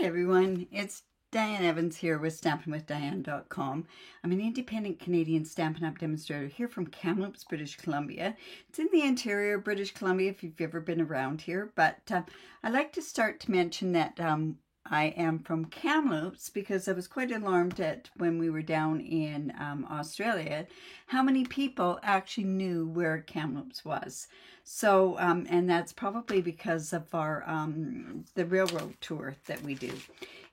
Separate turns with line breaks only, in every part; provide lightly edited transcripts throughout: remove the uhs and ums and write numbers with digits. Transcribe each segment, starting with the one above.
Hi everyone, it's Diane Evans here with StampingWithDiane.com. I'm an independent Canadian Stampin' Up! Demonstrator here from Kamloops, British Columbia. It's in the interior of British Columbia if you've ever been around here, but I'd like to start to mention that I am from Kamloops because I was quite alarmed at when we were down in Australia how many people actually knew where Kamloops was. So, and that's probably because of our the railroad tour that we do.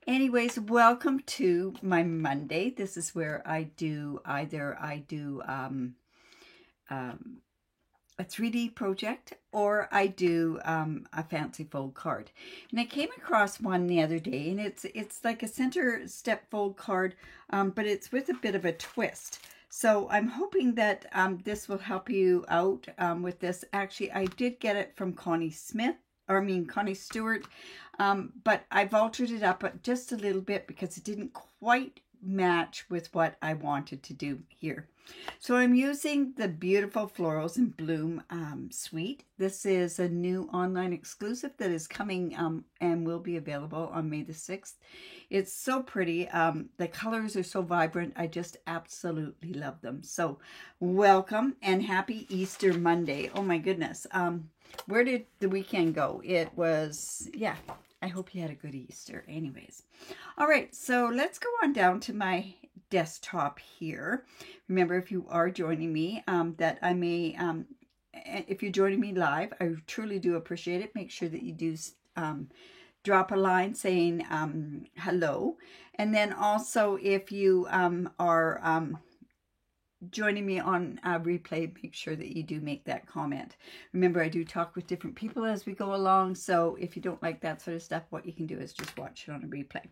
Anyways, welcome to my Monday. This is where I do either a 3D project or I do a fancy fold card. And I came across one the other day, and it's like a center step fold card, but it's with a bit of a twist. So I'm hoping that this will help you out with this. Actually, I did get it from Connie Stewart, but I've altered it up just a little bit because it didn't quite match with what I wanted to do here. So I'm using the beautiful Florals in Bloom suite. This is a new online exclusive that is coming and will be available on May the 6th. It's so pretty. The colors are so vibrant. I just absolutely love them. So welcome and happy Easter Monday. Oh my goodness. Where did the weekend go? It was, yeah, I hope you had a good Easter. Anyways. All right, so let's go on down to my desktop here. Remember, if you are joining me, that I may, if you're joining me live, I truly do appreciate it. Make sure that you do drop a line saying hello. And then also, if you are joining me on a replay, make sure that you do make that comment. Remember, I do talk with different people as we go along, so if you don't like that sort of stuff, what you can do is just watch it on a replay.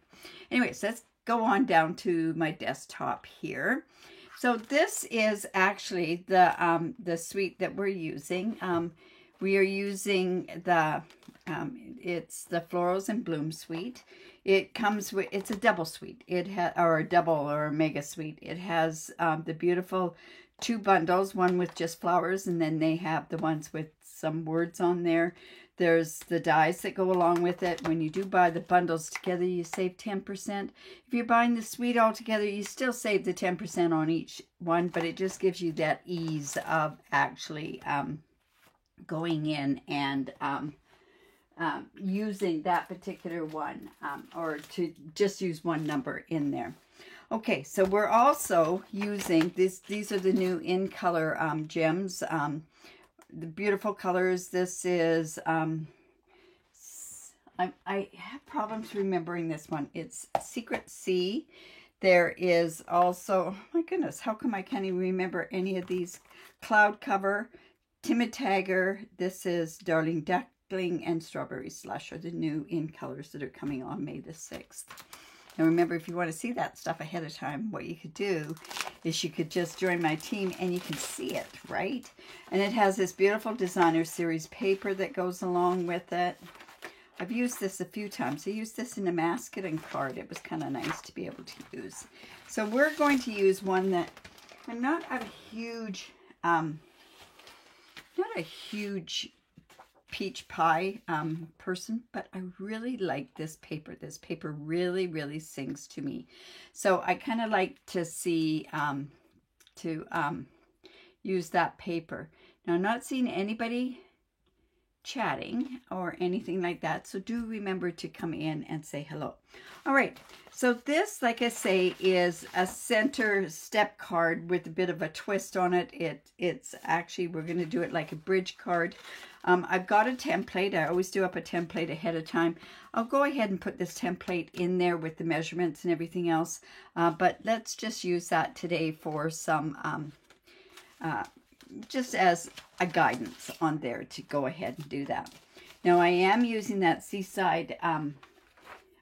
Anyways, let's go on down to my desktop here. So this is actually the suite that we're using. We are using the it's the Florals in Bloom suite. It comes with, it's a double suite. It has, or a double or a mega suite. It has the beautiful two bundles, one with just flowers, and then they have the ones with some words on there. There's the dies that go along with it. When you do buy the bundles together, you save 10%. If you're buying the suite all together, you still save the 10% on each one, but it just gives you that ease of actually going in and using that particular one, or to just use one number in there. Okay, so we're also using this. These are the new in color gems, the beautiful colors. This is I have problems remembering this one. It's Secret Sea. There is also, oh my goodness, how come I can't even remember any of these? Cloud Cover, Timid Tiger. This is Darling Duckling, and Strawberry Slush are the new in colors that are coming on May the 6th. Now remember, if you want to see that stuff ahead of time, what you could do is you could just join my team and you can see it, right? And it has this beautiful designer series paper that goes along with it. I've used this a few times. I used this in a masking card. It was kind of nice to be able to use. So we're going to use one that I'm not a huge peach pie person, but I really like this paper. This paper really, really sings to me. So I kind of like to see, use that paper. Now, I'm not seeing anybody chatting or anything like that, so do remember to come in and say hello. All right, so this, like I say, is a center step card with a bit of a twist on it. It's actually, we're going to do it like a bridge card. I've got a template. I always do up a template ahead of time. I'll go ahead and put this template in there with the measurements and everything else, but let's just use that today for some just as a guidance on there to go ahead and do that. Now I am using that Seaside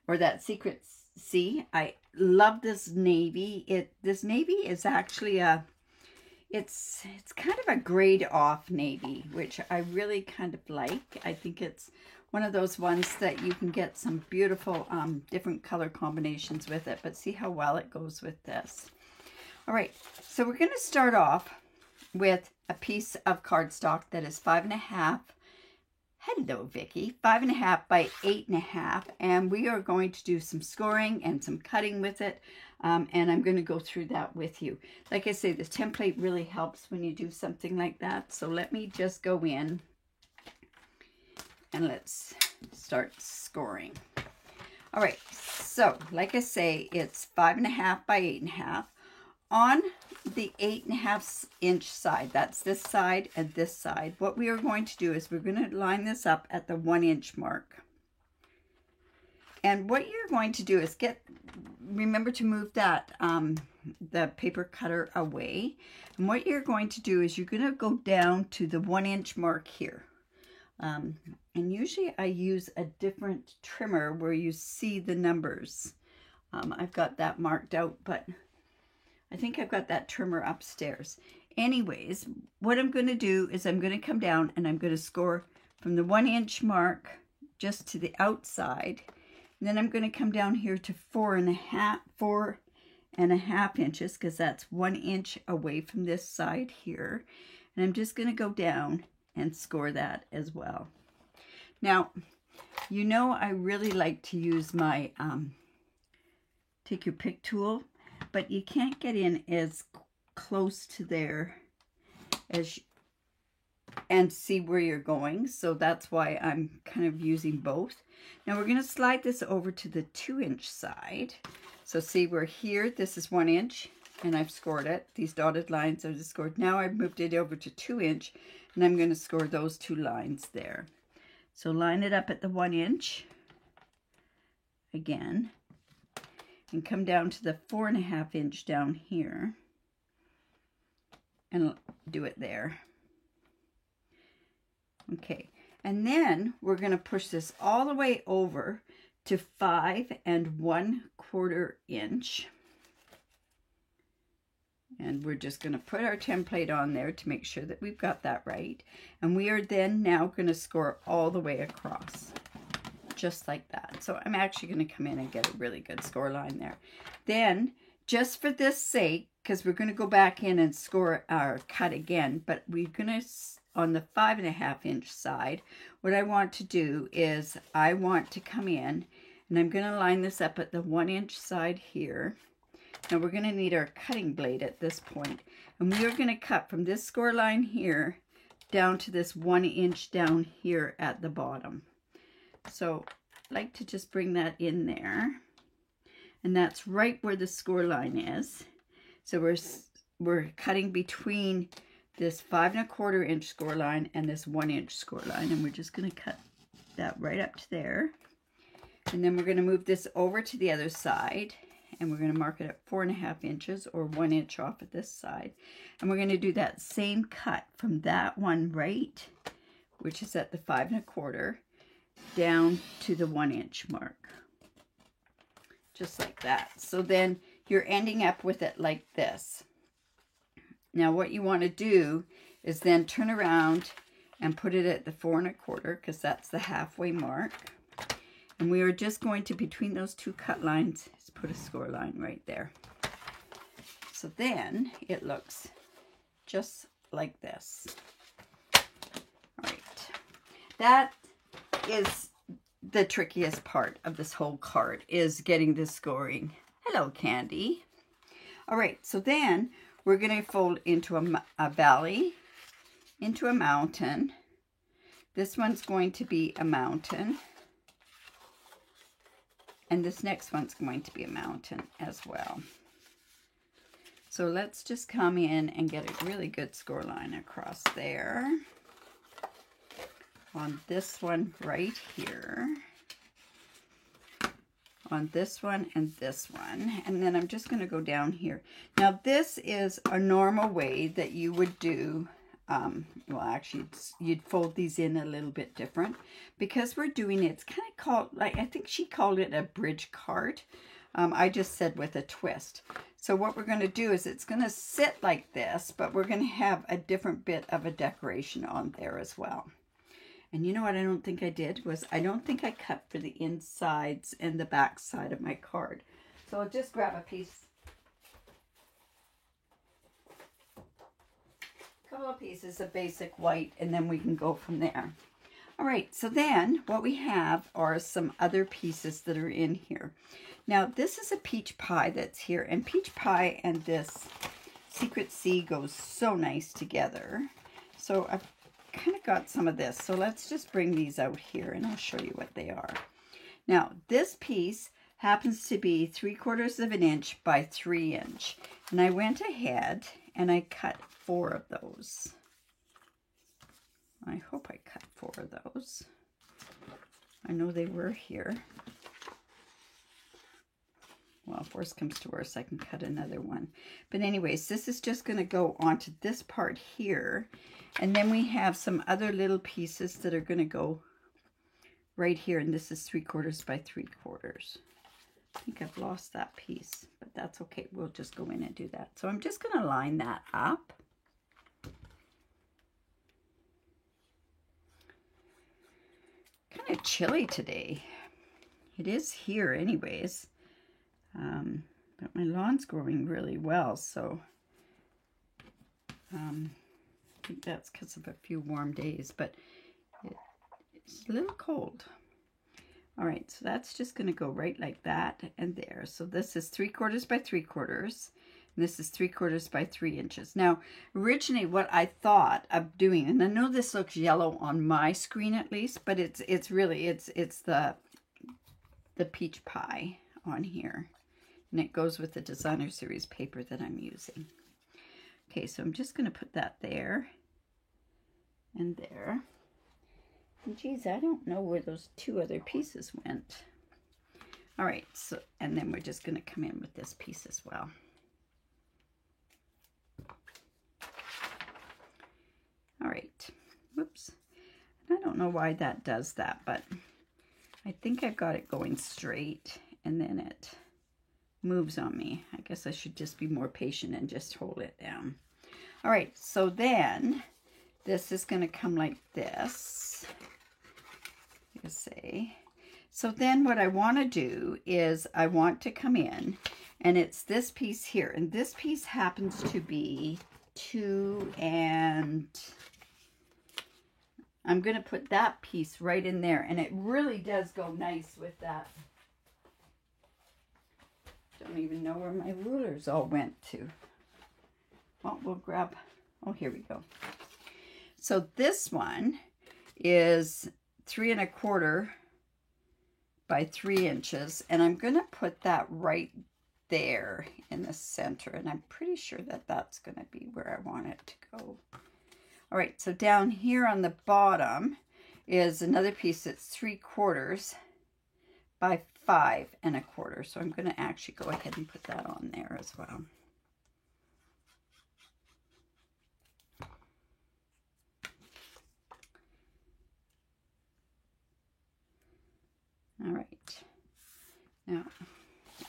or that Secret Sea. I love this navy. This navy is actually it's kind of a grade off navy, which I really kind of like. I think it's one of those ones that you can get some beautiful different color combinations with it, but see how well it goes with this. All right, so we're going to start off with a piece of cardstock that is 5.5 Hello, Vicki. 5.5 by 8.5, and we are going to do some scoring and some cutting with it, and I'm going to go through that with you. Like I say, the template really helps when you do something like that. So let me just go in and let's start scoring. All right, so like I say, it's 5.5 by 8.5. On the 8.5 inch side, that's this side and this side, what we are going to do is we're going to line this up at the 1 inch mark. And what you're going to do is remember to move that, the paper cutter away. And what you're going to do is you're going to go down to the 1 inch mark here. And usually I use a different trimmer where you see the numbers. I've got that marked out, but I think I've got that trimmer upstairs. Anyways, what I'm going to do is I'm going to come down and I'm going to score from the 1 inch mark just to the outside. And then I'm going to come down here to 4.5 inches, because that's 1 inch away from this side here. And I'm just going to go down and score that as well. Now, you know I really like to use my take your pick tool, but you can't get in as close to there as and see where you're going, so that's why I'm kind of using both. Now we're going to slide this over to the 2 inch side. So see, we're here, this is 1 inch, and I've scored it. These dotted lines are just scored. Now I've moved it over to 2 inch, and I'm going to score those 2 lines there. So line it up at the 1 inch again, and come down to the 4.5 inch down here, and do it there. Okay, and then we're going to push this all the way over to 5 1/4 inch. And we're just going to put our template on there to make sure that we've got that right. And we are then now going to score all the way across, just like that. So I'm actually going to come in and get a really good score line there. Then, just for this sake, because we're going to go back in and score our cut again, but we're going to, on the 5.5 inch side, what I want to do is I want to come in and I'm going to line this up at the 1 inch side here. Now we're going to need our cutting blade at this point, and we are going to cut from this score line here down to this 1 inch down here at the bottom. So I like to just bring that in there, and that's right where the score line is. So we're cutting between this 5 1/4 inch score line and this 1 inch score line, and we're just going to cut that right up to there. And then we're going to move this over to the other side, and we're going to mark it at 4.5 inches, or 1 inch off at this side. And we're going to do that same cut from that one right, which is at the 5 1/4, down to the 1 inch mark. Just like that. So then you're ending up with it like this. Now what you want to do is then turn around and put it at the 4 1/4, because that's the halfway mark. And we are just going to, between those 2 cut lines, put a score line right there. So then it looks just like this. All right. That is the trickiest part of this whole card, is getting the scoring. Hello, Candy. All right, so then we're going to fold into a valley, into a mountain. This one's going to be a mountain. And this next one's going to be a mountain as well. So let's just come in and get a really good score line across there. On this one right here. On this one and this one. And then I'm just going to go down here. Now this is a normal way that you would do, well actually you'd fold these in a little bit different, because we're doing it, it's kind of called, like, I think she called it a bridge card. I just said with a twist. So what we're going to do is it's going to sit like this, but we're going to have a different bit of a decoration on there as well. And you know what I don't think I did was, I don't think I cut for the insides and the back side of my card. So I'll just grab a piece, couple of pieces of basic white, and then we can go from there. All right, so then what we have are some other pieces that are in here. Now, this is a peach pie that's here, and peach pie and this Secret Sea goes so nice together. So I've kind of got some of this. So let's just bring these out here and I'll show you what they are. Now, this piece happens to be 3/4 of an inch by 3 inch. And I went ahead and I cut 4 of those. I hope I cut 4 of those. I know they were here. Well, if worse comes to worse, I can cut another one. But anyways, this is just going to go onto this part here. And then we have some other little pieces that are going to go right here. And this is 3/4 by 3/4. I think I've lost that piece, but that's okay. We'll just go in and do that. So I'm just going to line that up. Kind of chilly today. It is here anyways. But my lawn's growing really well, so I think that's because of a few warm days, but it's a little cold. All right, so that's just going to go right like that and there. So this is 3/4 by 3/4. And this is 3/4 by 3 inches. Now, originally what I thought of doing, and I know this looks yellow on my screen at least, but it's really the peach pie on here. And it goes with the Designer Series paper that I'm using. Okay, so I'm just going to put that there and there. And geez, I don't know where those 2 other pieces went. All right, so, and then we're just going to come in with this piece as well. All right, whoops. I don't know why that does that, but I think I've got it going straight, and then it moves on me. I guess I should just be more patient and just hold it down. All right, so then this is going to come like this. You say. So then what I want to do is I want to come in, and it's this piece here, and this piece happens to be 2, and I'm going to put that piece right in there, and it really does go nice with that. Don't even know where my rulers all went to. Well, we'll grab, oh, here we go. So this one is 3 1/4 by 3 inches, and I'm going to put that right there in the center, and I'm pretty sure that that's going to be where I want it to go. All right, so down here on the bottom is another piece that's 3/4 by 5 1/4. So I'm going to actually go ahead and put that on there as well. All right. Now,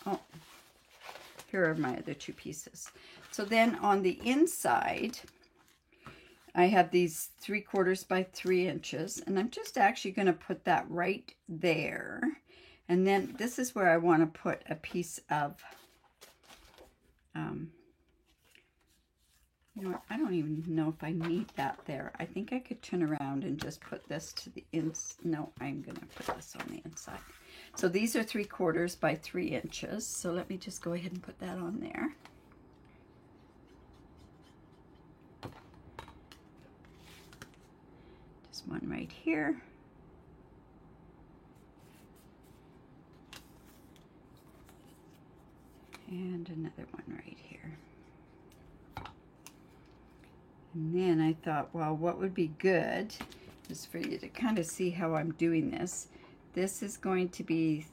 oh, here are my other 2 pieces. So then on the inside, I have these 3/4 by 3 inches, and I'm just actually going to put that right there. And then this is where I want to put a piece of, you know what, I don't even know if I need that there. I think I could turn around and just put this to the inside. No, I'm going to put this on the inside. So these are 3/4 by 3 inches. So let me just go ahead and put that on there. Just one right here. And another one right here. And then I thought, well, what would be good is for you to kind of see how I'm doing this. This is going to be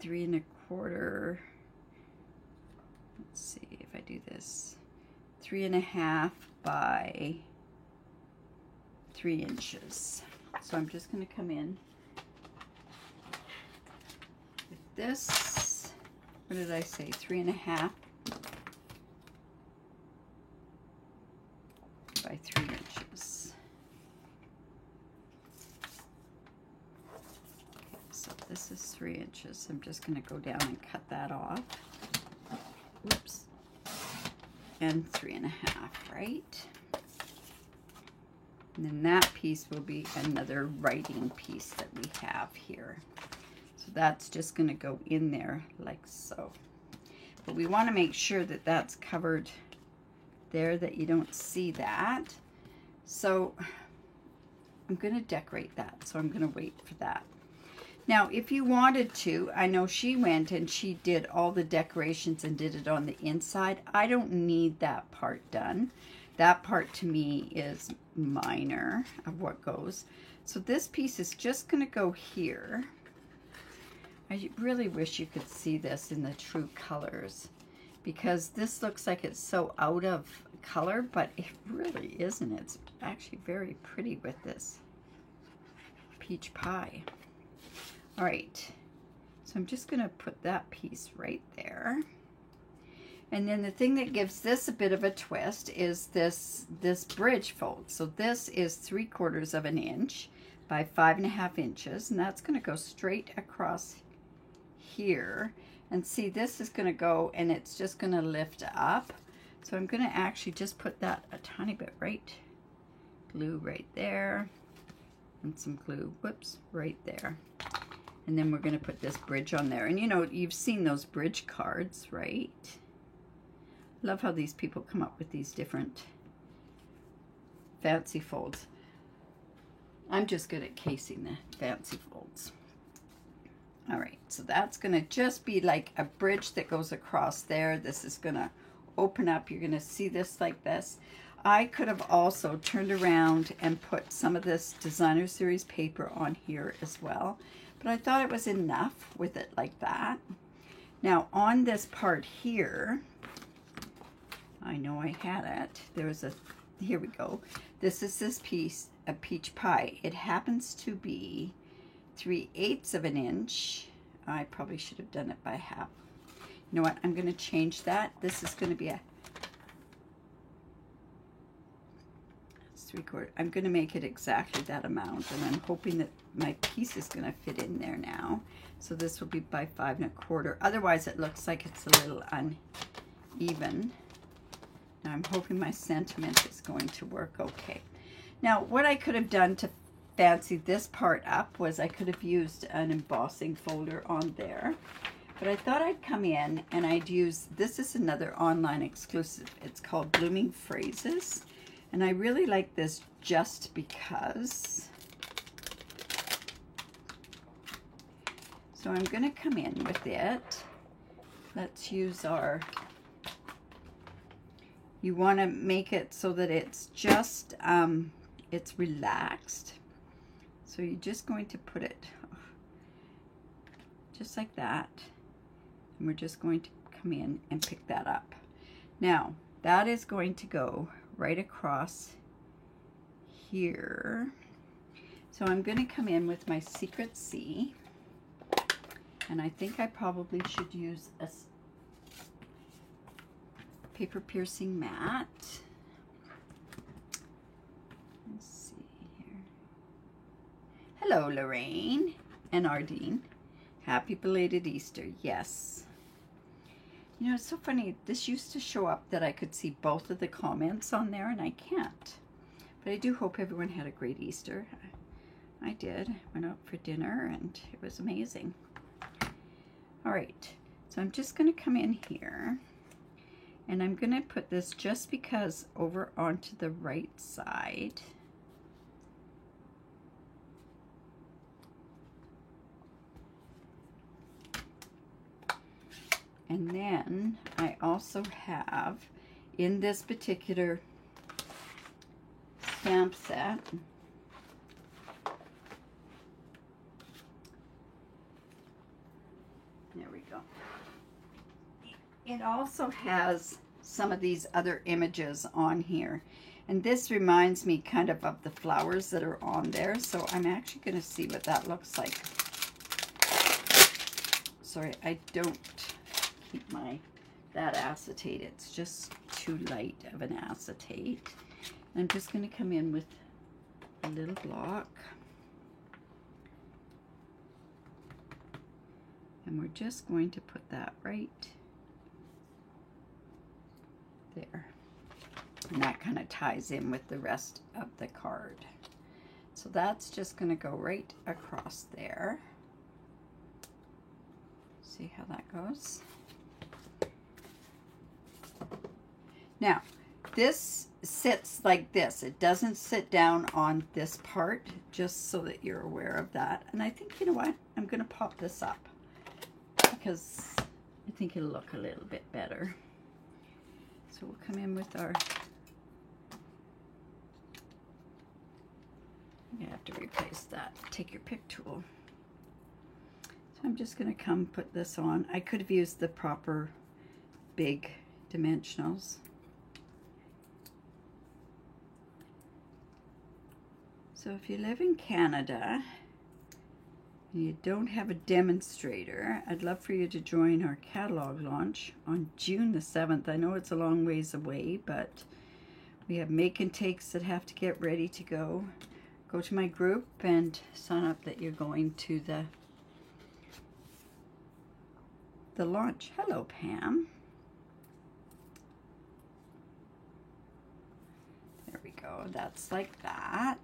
3 1/4. Let's see if I do this. 3 1/2 by 3 inches. So I'm just going to come in with this. What did I say? 3 1/2 by 3 inches. Okay, so this is 3 inches. I'm just going to go down and cut that off. Oops. And 3 1/2, right? And then that piece will be another writing piece that we have here. So that's just going to go in there like so. But we want to make sure that that's covered there, that you don't see that. So I'm going to decorate that. So I'm going to wait for that. Now, if you wanted to, I know she went and she did all the decorations and did it on the inside. I don't need that part done. That part to me is minor of what goes. So this piece is just going to go here. I really wish you could see this in the true colors, because this looks like it's so out of color, but it really isn't. It's actually very pretty with this peach pie. All right, so I'm just going to put that piece right there. And then the thing that gives this a bit of a twist is this bridge fold. So this is 3/4 of an inch by 5.5 inches, and that's going to go straight across here. And see, this is going to go, and it's just going to lift up. So I'm going to actually just put that a tiny bit glue right there, and some glue, whoops, right there. And then we're going to put this bridge on there. And you know, you've seen those bridge cards, right? Love how these people come up with these different fancy folds. I'm just good at casing the fancy folds. All right, so that's going to just be like a bridge that goes across there. This is going to open up. You're going to see this like this. I could have also turned around and put some of this Designer Series paper on here as well, but I thought it was enough with it like that. Now on this part here, I know I had it. There was a, here we go. This is this piece of peach pie. It happens to be 3/8 of an inch. I probably should have done it by half. You know what? I'm going to change that. This is going to be a 3/4. I'm going to make it exactly that amount, and I'm hoping that my piece is going to fit in there now. So this will be by 5 1/4. Otherwise, it looks like it's a little uneven. Now I'm hoping my sentiment is going to work okay. Now, what I could have done to fancy this part up was I could have used an embossing folder on there. But I thought I'd come in and I'd use, this is another online exclusive. It's called Blooming Phrases. And I really like this just because. So I'm going to come in with it. Let's use our, you want to make it so that it's just, it's relaxed. So you're just going to put it just like that. And we're just going to come in and pick that up. Now, that is going to go right across here. So I'm going to come in with my Secret C. And I think I probably should use a paper piercing mat. Let's see here. Hello, Lorraine and Ardeen. Happy belated Easter. Yes. You know, it's so funny. This used to show up that I could see both of the comments on there, and I can't. But I do hope everyone had a great Easter. I did. Went out for dinner, and it was amazing. All right. So I'm just going to come in here, and I'm going to put this just because over onto the right side. And then I also have in this particular stamp set, there we go. It also has some of these other images on here. And this reminds me kind of the flowers that are on there. So I'm actually going to see what that looks like. Sorry, I don't keep that acetate. It's just too light of an acetate. And I'm just going to come in with a little block. And we're just going to put that right there. And that kind of ties in with the rest of the card. So that's just going to go right across there. See how that goes? Now, this sits like this. It doesn't sit down on this part, just so that you're aware of that. And I think, you know what? I'm going to pop this up because I think it'll look a little bit better. So we'll come in with our... You have to replace that. Take your pick tool. So I'm just going to come put this on. I could have used the proper big dimensionals. So if you live in Canada and you don't have a demonstrator, I'd love for you to join our catalog launch on June the 7th. I know it's a long ways away, but we have make and takes that have to get ready to go. Go to my group and sign up that you're going to the launch. Hello, Pam. There we go. That's like that.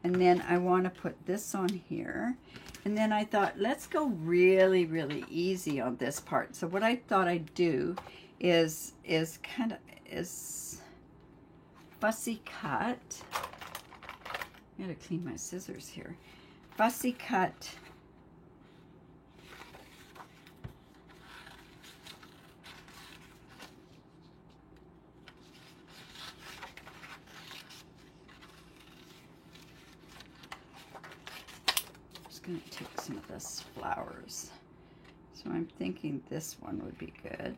And then I want to put this on here. And then I thought, let's go really, really easy on this part. So what I thought I'd do is fussy cut. I gotta clean my scissors here. Fussy cut just gonna take some of this flowers. So I'm thinking this one would be good.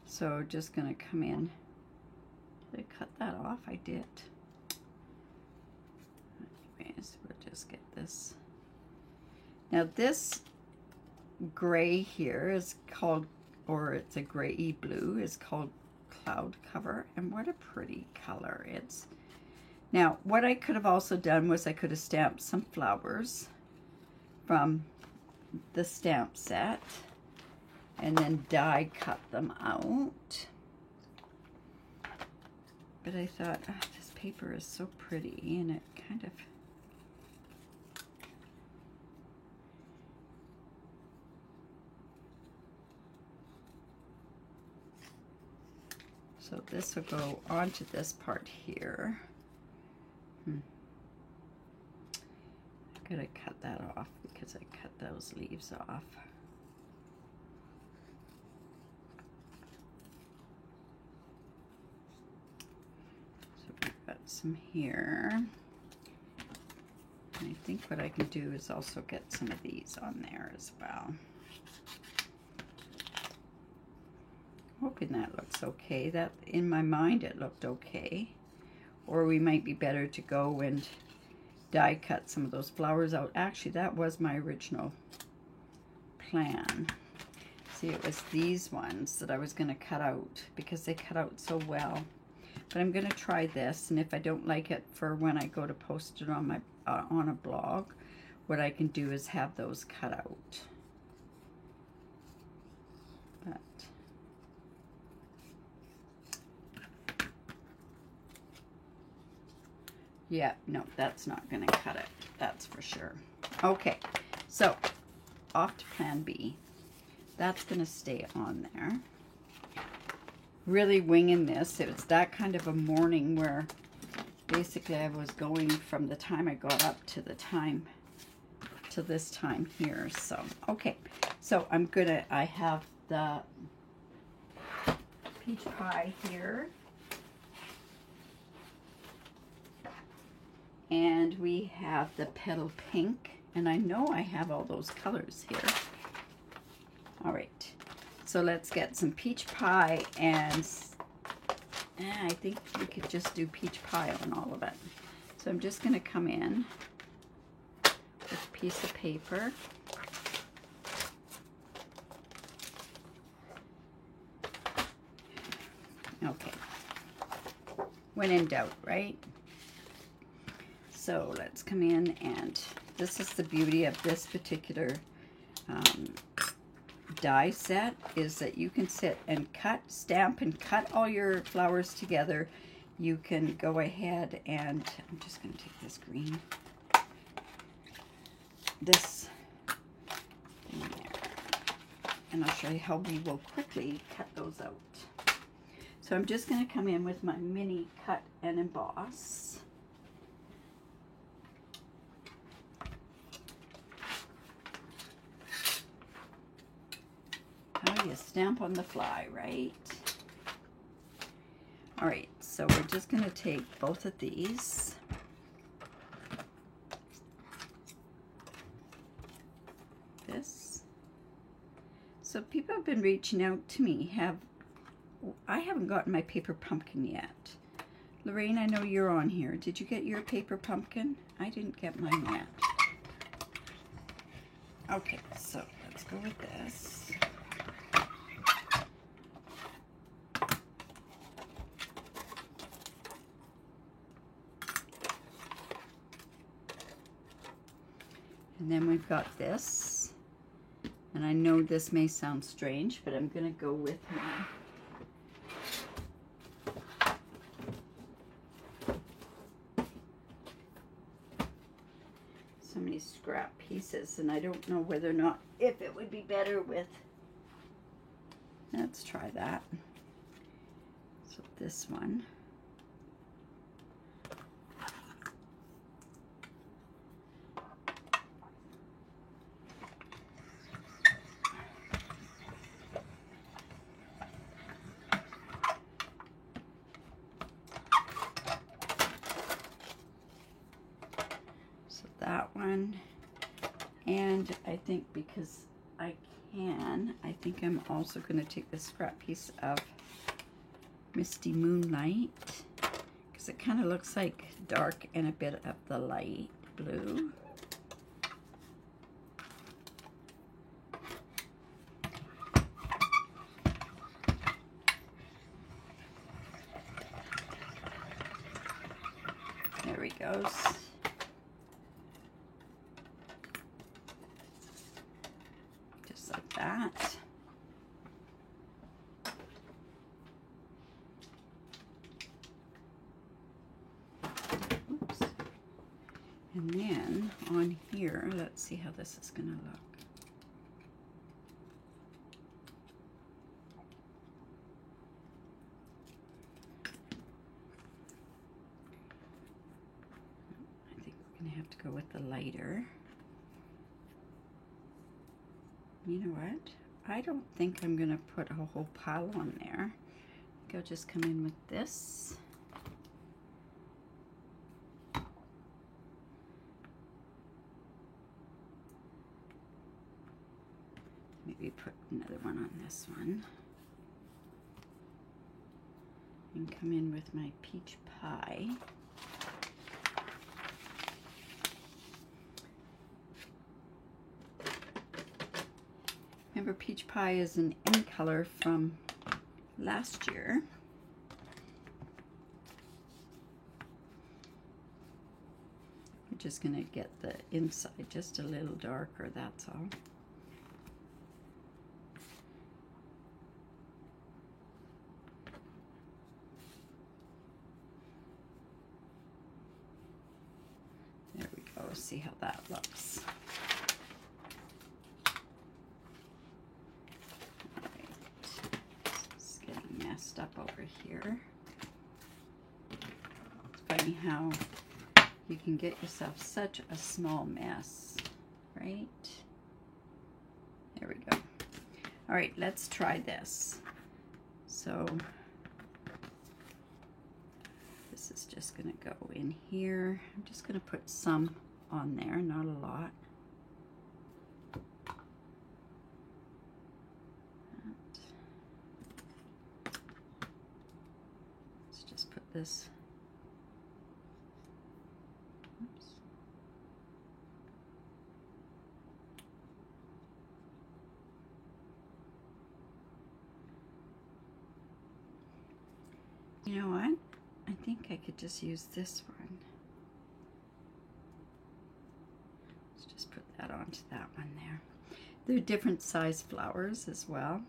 So just gonna come in. Did I cut that off? I did. Anyways, we'll just get this. Now this gray here is called, or it's a gray blue, is called Cloud Cover. And what a pretty color it's. Now what I could have also done was I could have stamped some flowers from the stamp set and then die cut them out. But I thought, oh, this paper is so pretty, and it kind of... So this will go onto this part here. I'm gonna cut that off because I cut those leaves off. Some here. And I think what I can do is also get some of these on there as well. Hoping that looks okay. That, in my mind, it looked okay. Or we might be better to go and die cut some of those flowers out. Actually, that was my original plan. See, it was these ones that I was going to cut out because they cut out so well. But I'm going to try this, and if I don't like it for when I go to post it on my on a blog, what I can do is have those cut out. But yeah, no, that's not going to cut it. That's for sure. Okay, so off to plan B. That's going to stay on there. Really winging this. It was that kind of a morning where basically I was going from the time I got up to the time to this time here. So okay, so I have the peach pie here, and we have the petal pink, and I know I have all those colors here. All right. So let's get some peach pie, and I think we could just do peach pie on all of it. So I'm just going to come in with a piece of paper. I'll when in doubt, right? So let's come in, and this is the beauty of this particular die set, is that you can sit and cut, stamp, and cut all your flowers together. You can go ahead and, I'm just going to take this green, this in there, and I'll show you how we will quickly cut those out. So I'm just going to come in with my mini cut and emboss. How you stamp on the fly, right? All right, so we're just going to take both of these. This. So people have been reaching out to me. I haven't gotten my paper pumpkin yet. Lorraine, I know you're on here. Did you get your paper pumpkin? I didn't get mine yet. Okay, so let's go with this. And then we've got this, and I know this may sound strange, but I'm going to go with my so many scrap pieces, and I don't know whether or not if it would be better with, let's try that. So this one. That one, and I think because I think I'm also going to take this scrap piece of Misty Moonlight, because it kind of looks like dark and a bit of the light blue. There he goes. Like that. Oops. And then on here, let's see how this is going to look. I think we're going to have to go with the lighter. You know what? I don't think I'm going to put a whole pile on there. I think I'll just come in with this. Maybe put another one on this one. And come in with my peach pie. Remember, peach pie is an in color from last year. I'm just going to get the inside just a little darker, that's all. There we go, see how that looks. Up over here. It's funny how you can get yourself such a small mess, right? There we go. All right, let's try this. So this is just going to go in here. I'm just going to put some on there, not a lot. This. Oops. You know what? I think I could just use this one. Let's just put that onto that one there. There are different size flowers as well.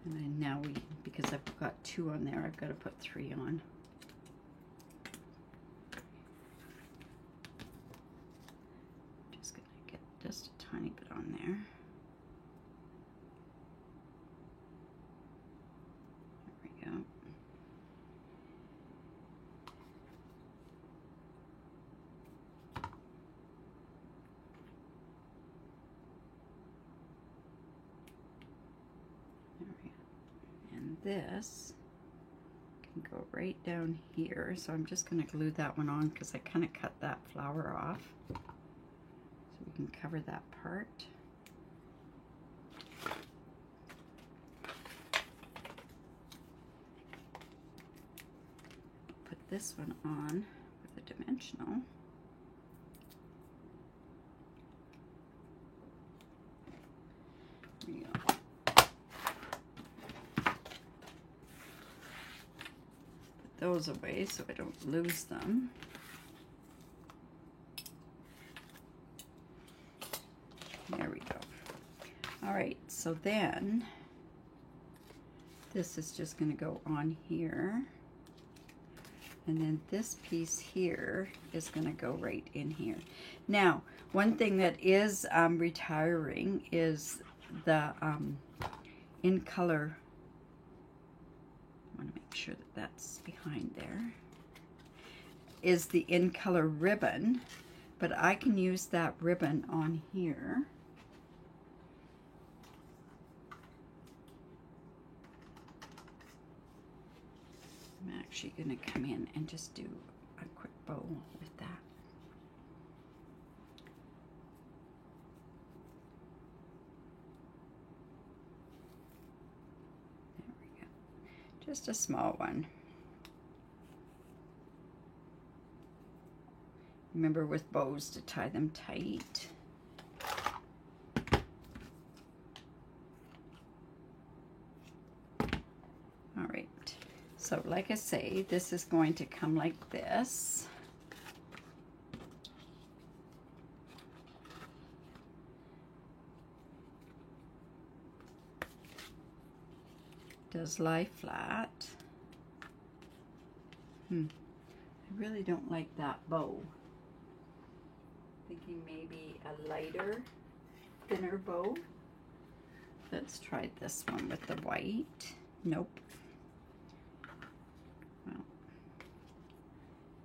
And then now because I've got 2 on there, I've got to put 3 on. Just going to get just a tiny bit on there. There we go. This can go right down here, so I'm just going to glue that one on because I kind of cut that flower off, so we can cover that part. Put this one on with a dimensional. There you go. Those away so I don't lose them. There we go. All right, so then this is just going to go on here, and then this piece here is going to go right in here. Now, one thing that is retiring is the in color. I want to make sure that that's behind there, is the in color ribbon, but I can use that ribbon on here. I'm actually going to come in and just do a quick bow with that. Just a small one. Remember with bows to tie them tight. All right, so like I say, this is going to come like this. Does lie flat. I really don't like that bow. Thinking maybe a lighter, thinner bow. Let's try this one with the white. Nope. Well,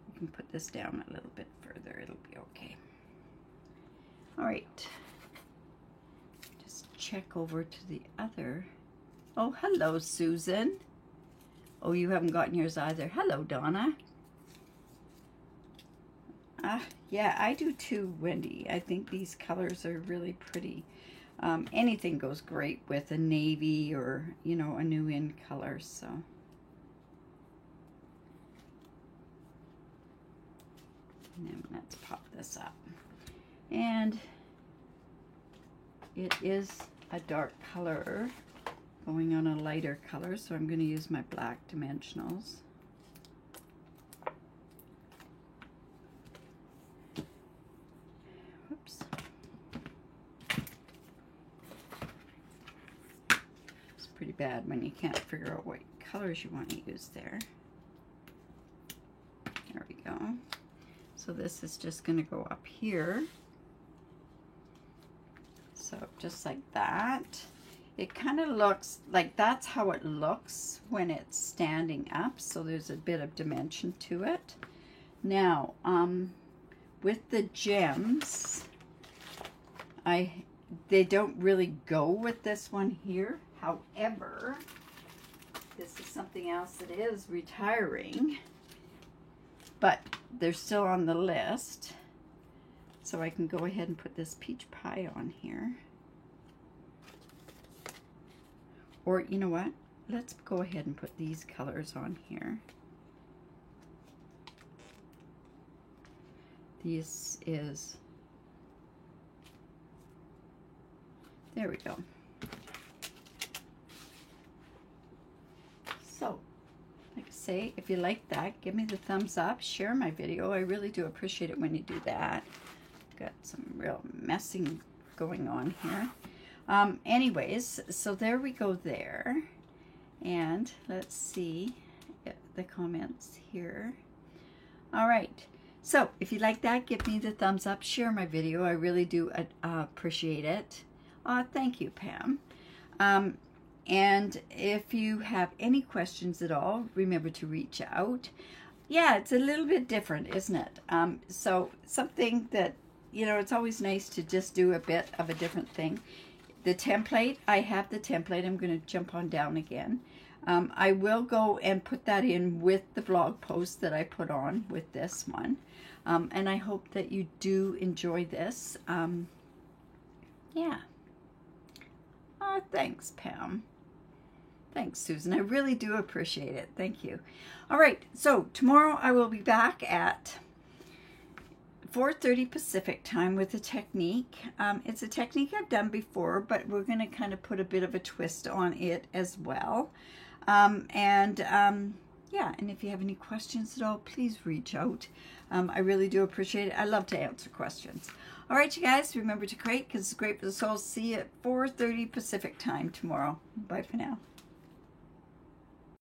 you can put this down a little bit further. It'll be okay. All right. Just check over to the other. Oh, hello, Susan. Oh, you haven't gotten yours either. Hello, Donna. Yeah, I do too, Wendy. I think these colors are really pretty. Anything goes great with a navy or, you know, a new in color, so. And then let's pop this up. And it is a dark color going on a lighter color, so I'm going to use my black dimensionals. Whoops. It's pretty bad when you can't figure out what colors you want to use there. There we go. So this is just going to go up here. So just like that. It kind of looks like that's how it looks when it's standing up. So there's a bit of dimension to it. Now, with the gems, they don't really go with this one here. However, this is something else that is retiring, but they're still on the list. So I can go ahead and put this peach pie on here. Or, you know what? Let's go ahead and put these colors on here. This is There we go. So, like I say, if you like that, give me the thumbs up, share my video. I really do appreciate it when you do that. Got some real messing going on here. Anyways, so there we go there. And let's see the comments here. All right. So if you like that, give me the thumbs up, share my video. I really do appreciate it. Thank you, Pam. And if you have any questions at all, remember to reach out. Yeah, it's a little bit different, isn't it? So something that, you know, it's always nice to just do a bit of a different thing. The template, I have the template. I'm going to jump on down again. I will go and put that in with the blog post that I put on with this one. And I hope that you do enjoy this. Yeah. Thanks, Pam. Thanks, Susan. I really do appreciate it. Thank you. All right. So tomorrow I will be back at 4:30 Pacific time with a technique. It's a technique I've done before, but we're going to kind of put a bit of a twist on it as well. Yeah, and if you have any questions at all, please reach out. I really do appreciate it. I love to answer questions. All right, you guys, remember to create because it's great for the soul. See you at 4:30 Pacific time tomorrow. Bye for now.